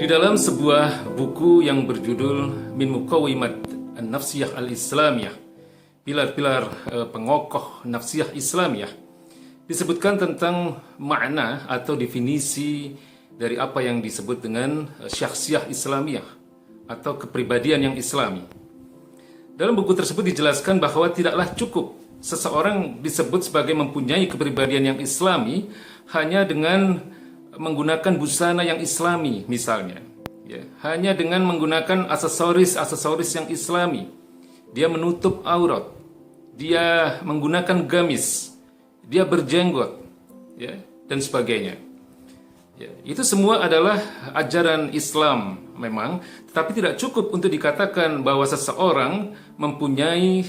Di dalam sebuah buku yang berjudul Min Muqawimat An-Nafsiyah Al-Islamiyah, pilar-pilar pengokoh nafsiyah Islamiyah, disebutkan tentang makna atau definisi dari apa yang disebut dengan syakhsiyah Islamiyah atau kepribadian yang Islami. Dalam buku tersebut dijelaskan bahwa tidaklah cukup seseorang disebut sebagai mempunyai kepribadian yang Islami hanya dengan menggunakan busana yang Islami misalnya, ya, hanya dengan menggunakan aksesoris yang Islami. Dia menutup aurat, dia menggunakan gamis, dia berjenggot, ya, dan sebagainya. Ya, itu semua adalah ajaran Islam memang, tetapi tidak cukup untuk dikatakan bahwa seseorang mempunyai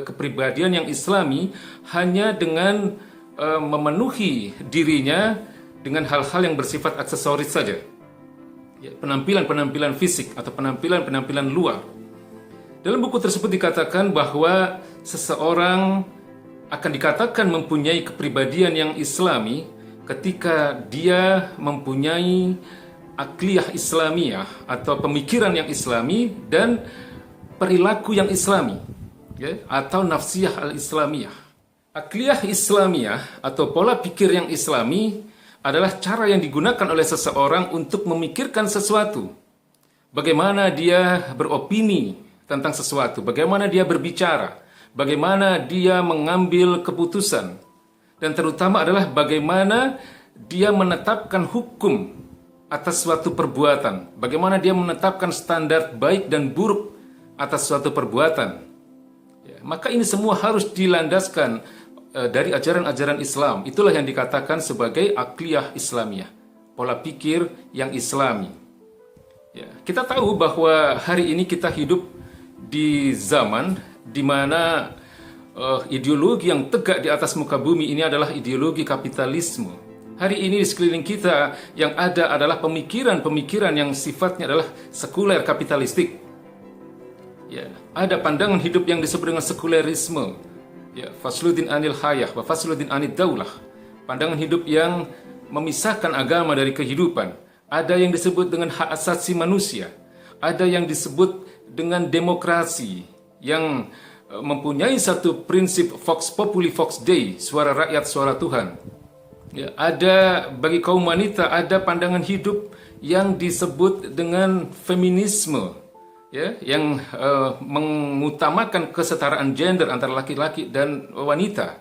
kepribadian yang Islami hanya dengan memenuhi dirinya dengan hal-hal yang bersifat aksesoris saja, ya, penampilan-penampilan fisik atau penampilan-penampilan luar. Dalam buku tersebut dikatakan bahwa seseorang akan dikatakan mempunyai kepribadian yang Islami ketika dia mempunyai akliyah Islamiyah atau pemikiran yang Islami dan perilaku yang Islami, ya, atau nafsiyah al-Islamiyah. Akliyah Islamiyah atau pola pikir yang Islami adalah cara yang digunakan oleh seseorang untuk memikirkan sesuatu. Bagaimana dia beropini tentang sesuatu, bagaimana dia berbicara, bagaimana dia mengambil keputusan, dan terutama adalah bagaimana dia menetapkan hukum atas suatu perbuatan, bagaimana dia menetapkan standar baik dan buruk atas suatu perbuatan. Ya, maka ini semua harus dilandaskan dari ajaran-ajaran Islam. Itulah yang dikatakan sebagai akliyah Islamiyah, pola pikir yang Islami. Ya, kita tahu bahwa hari ini kita hidup di zaman di mana ideologi yang tegak di atas muka bumi ini adalah ideologi kapitalisme. Hari ini di sekeliling kita yang ada adalah pemikiran-pemikiran yang sifatnya adalah sekuler kapitalistik. Ya, ada pandangan hidup yang disebut dengan sekulerisme. Ya, Fasluddin anil hayah wa Fasluddin anid daulah. Pandangan hidup yang memisahkan agama dari kehidupan. Ada yang disebut dengan hak asasi manusia. Ada yang disebut dengan demokrasi yang mempunyai satu prinsip Vox Populi Vox Dei, suara rakyat suara Tuhan. Ya, ada bagi kaum wanita ada pandangan hidup yang disebut dengan feminisme, ya, yang mengutamakan kesetaraan gender antara laki-laki dan wanita.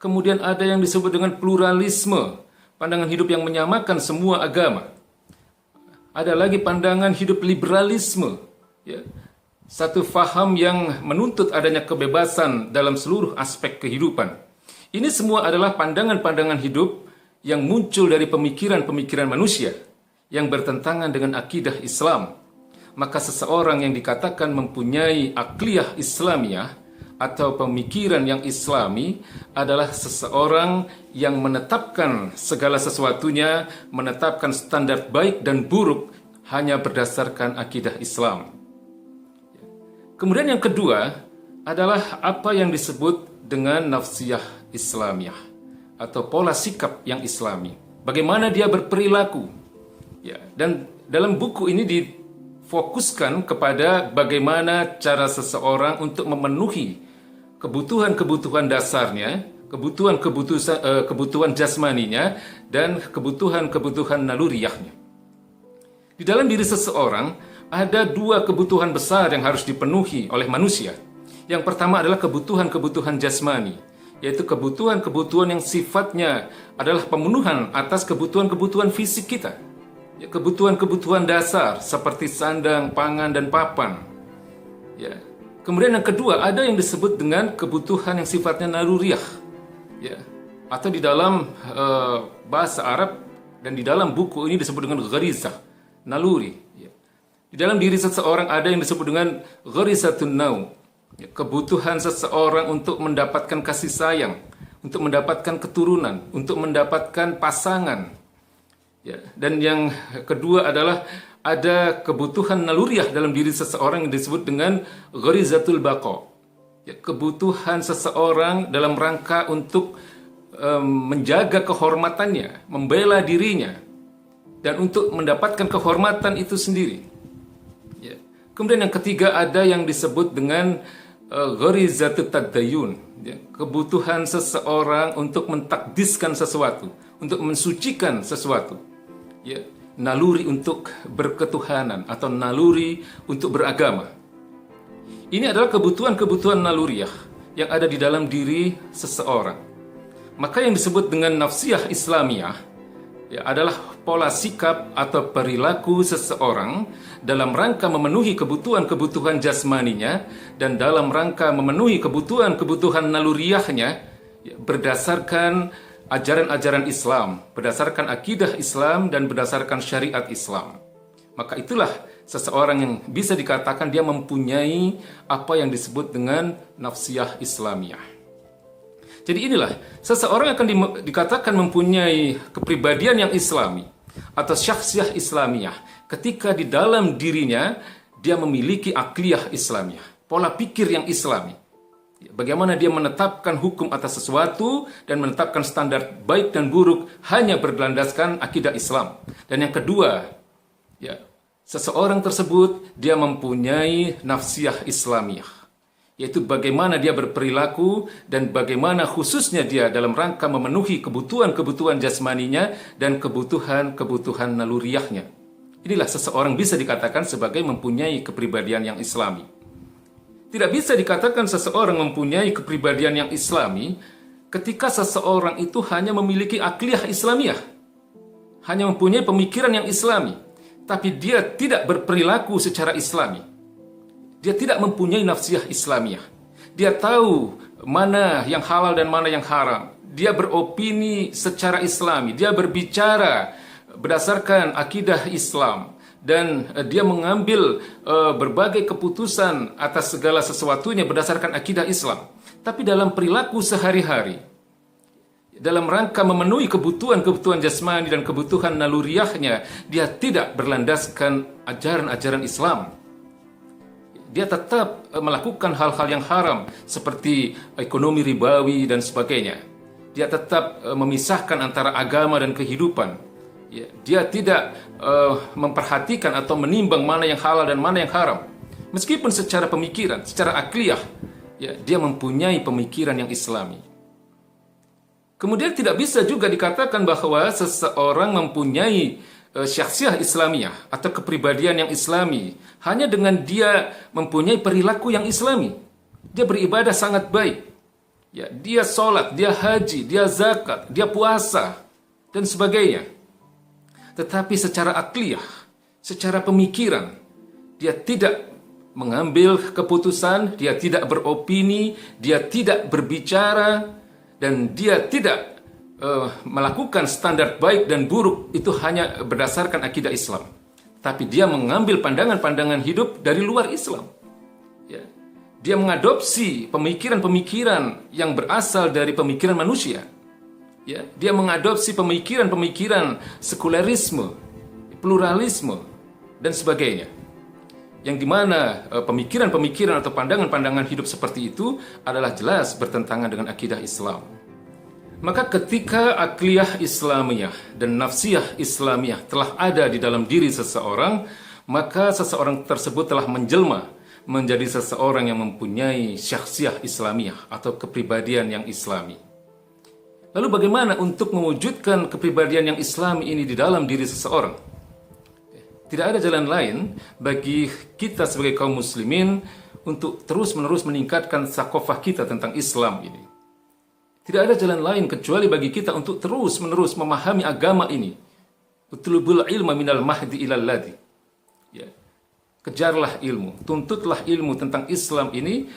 Kemudian ada yang disebut dengan pluralisme, pandangan hidup yang menyamakan semua agama. Ada lagi pandangan hidup liberalisme, ya, satu faham yang menuntut adanya kebebasan dalam seluruh aspek kehidupan. Ini semua adalah pandangan-pandangan hidup yang muncul dari pemikiran-pemikiran manusia yang bertentangan dengan akidah Islam. Maka seseorang yang dikatakan mempunyai akliyah Islamiyah atau pemikiran yang Islami adalah seseorang yang menetapkan segala sesuatunya, menetapkan standar baik dan buruk hanya berdasarkan akidah Islam. Kemudian yang kedua adalah apa yang disebut dengan nafsiyah Islamiyah atau pola sikap yang Islami. Bagaimana dia berperilaku. Ya, dan dalam buku ini fokuskan kepada bagaimana cara seseorang untuk memenuhi kebutuhan-kebutuhan dasarnya, kebutuhan jasmaninya, dan kebutuhan-kebutuhan naluriyahnya. Di dalam diri seseorang ada dua kebutuhan besar yang harus dipenuhi oleh manusia. Yang pertama adalah kebutuhan-kebutuhan jasmani, yaitu kebutuhan-kebutuhan yang sifatnya adalah pemenuhan atas kebutuhan-kebutuhan fisik kita. Kebutuhan-kebutuhan dasar seperti sandang, pangan, dan papan. Ya. Kemudian yang kedua ada yang disebut dengan kebutuhan yang sifatnya naluriyah, ya, atau di dalam bahasa Arab dan di dalam buku ini disebut dengan gharizah, naluri. Ya. Di dalam diri seseorang ada yang disebut dengan gharizatun naum, ya, kebutuhan seseorang untuk mendapatkan kasih sayang, untuk mendapatkan keturunan, untuk mendapatkan pasangan. Ya, dan yang kedua adalah ada kebutuhan naluriah dalam diri seseorang yang disebut dengan gharizatul baqa. Ya, kebutuhan seseorang dalam rangka untuk menjaga kehormatannya, membela dirinya. dan untuk mendapatkan kehormatan itu sendiri. Ya. Kemudian yang ketiga ada yang disebut dengan gharizatut tadayyun, ya, kebutuhan seseorang untuk mentakdiskan sesuatu, untuk mensucikan sesuatu, ya, naluri untuk berketuhanan atau naluri untuk beragama. Ini adalah kebutuhan-kebutuhan naluriah yang ada di dalam diri seseorang. Maka yang disebut dengan nafsiyah Islamiyah, ya, adalah pola sikap atau perilaku seseorang dalam rangka memenuhi kebutuhan-kebutuhan jasmaninya dan dalam rangka memenuhi kebutuhan-kebutuhan naluriahnya, ya, berdasarkan ajaran-ajaran Islam, berdasarkan akidah Islam dan berdasarkan syariat Islam. Maka itulah seseorang yang bisa dikatakan dia mempunyai apa yang disebut dengan nafsiyah Islamiyah. Jadi inilah, seseorang akan dikatakan mempunyai kepribadian yang islami atau syakhsiyah Islamiyah ketika di dalam dirinya dia memiliki akliyah Islamiyah, pola pikir yang islami. Bagaimana dia menetapkan hukum atas sesuatu dan menetapkan standar baik dan buruk hanya berlandaskan akidah Islam. Dan yang kedua, ya, seseorang tersebut dia mempunyai nafsiyah Islamiyah, yaitu bagaimana dia berperilaku dan bagaimana khususnya dia dalam rangka memenuhi kebutuhan-kebutuhan jasmaninya dan kebutuhan-kebutuhan naluriahnya. Inilah seseorang bisa dikatakan sebagai mempunyai kepribadian yang islami. Tidak bisa dikatakan seseorang mempunyai kepribadian yang islami ketika seseorang itu hanya memiliki akliyah Islamiyah, hanya mempunyai pemikiran yang islami, tapi dia tidak berperilaku secara islami. Dia tidak mempunyai nafsiyah Islamiyah. Dia tahu mana yang halal dan mana yang haram. Dia beropini secara islami. Dia berbicara berdasarkan akidah Islam. Dan dia mengambil berbagai keputusan atas segala sesuatunya berdasarkan akidah Islam. Tapi dalam perilaku sehari-hari, dalam rangka memenuhi kebutuhan-kebutuhan jasmani dan kebutuhan naluriahnya, dia tidak berlandaskan ajaran-ajaran Islam. Dia tetap melakukan hal-hal yang haram seperti ekonomi ribawi dan sebagainya. Dia tetap memisahkan antara agama dan kehidupan. Ya, dia tidak memperhatikan atau menimbang mana yang halal dan mana yang haram. Meskipun secara pemikiran, secara akliyah, ya, dia mempunyai pemikiran yang islami. Kemudian tidak bisa juga dikatakan bahwa seseorang mempunyai syakhsiyah Islamiyah atau kepribadian yang islami hanya dengan dia mempunyai perilaku yang islami. Dia beribadah sangat baik. Ya, dia sholat, dia haji, dia zakat, dia puasa, dan sebagainya. Tetapi secara akliyah, secara pemikiran, dia tidak mengambil keputusan, dia tidak beropini, dia tidak berbicara, dan dia tidak melakukan standar baik dan buruk itu hanya berdasarkan akidah Islam. Tapi dia mengambil pandangan-pandangan hidup dari luar Islam. Ya. Dia mengadopsi pemikiran-pemikiran yang berasal dari pemikiran manusia. Ya, dia mengadopsi pemikiran-pemikiran sekularisme, pluralisme, dan sebagainya. Yang dimana pemikiran-pemikiran atau pandangan-pandangan hidup seperti itu adalah jelas bertentangan dengan akidah Islam. Maka ketika akliyah Islamiyah dan nafsiyah Islamiyah telah ada di dalam diri seseorang, maka seseorang tersebut telah menjelma menjadi seseorang yang mempunyai syakhsiyah Islamiyah atau kepribadian yang islami. Lalu bagaimana untuk mewujudkan kepribadian yang islami ini di dalam diri seseorang? Tidak ada jalan lain bagi kita sebagai kaum muslimin untuk terus-menerus meningkatkan sakofah kita tentang Islam ini. Tidak ada jalan lain kecuali bagi kita untuk terus-menerus memahami agama ini. Utlubul ilma minal mahdi ilal ladi. Ya. Kejarlah ilmu, tuntutlah ilmu tentang Islam ini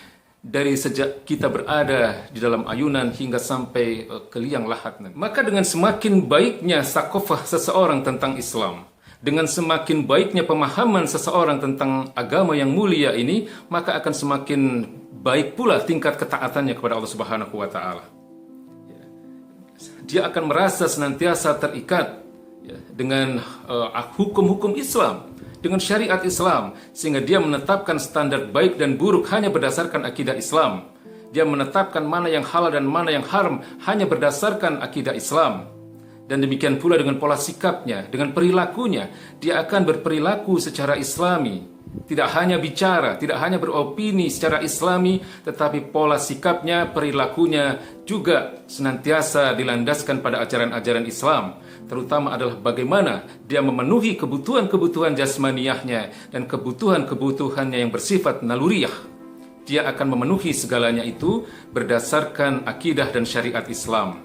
dari sejak kita berada di dalam ayunan hingga sampai ke liang lahat. Maka dengan semakin baiknya sakofah seseorang tentang Islam, dengan semakin baiknya pemahaman seseorang tentang agama yang mulia ini, maka akan semakin baik pula tingkat ketaatannya kepada Allah Subhanahu wa taala. Dia akan merasa senantiasa terikat dengan hukum-hukum Islam, dengan syariat Islam, sehingga dia menetapkan standar baik dan buruk hanya berdasarkan akidah Islam. Dia menetapkan mana yang halal dan mana yang haram hanya berdasarkan akidah Islam. Dan demikian pula dengan pola sikapnya, dengan perilakunya, dia akan berperilaku secara islami. Tidak hanya bicara, tidak hanya beropini secara islami, tetapi pola sikapnya, perilakunya juga senantiasa dilandaskan pada ajaran-ajaran Islam. Terutama adalah bagaimana dia memenuhi kebutuhan-kebutuhan jasmaniyahnya dan kebutuhan-kebutuhannya yang bersifat naluriyah. Dia akan memenuhi segalanya itu berdasarkan akidah dan syariat Islam.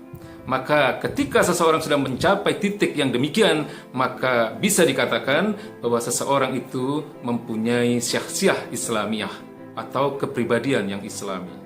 Maka ketika seseorang sudah mencapai titik yang demikian, maka bisa dikatakan bahwa seseorang itu mempunyai syakhsiyah Islamiyah atau kepribadian yang Islami.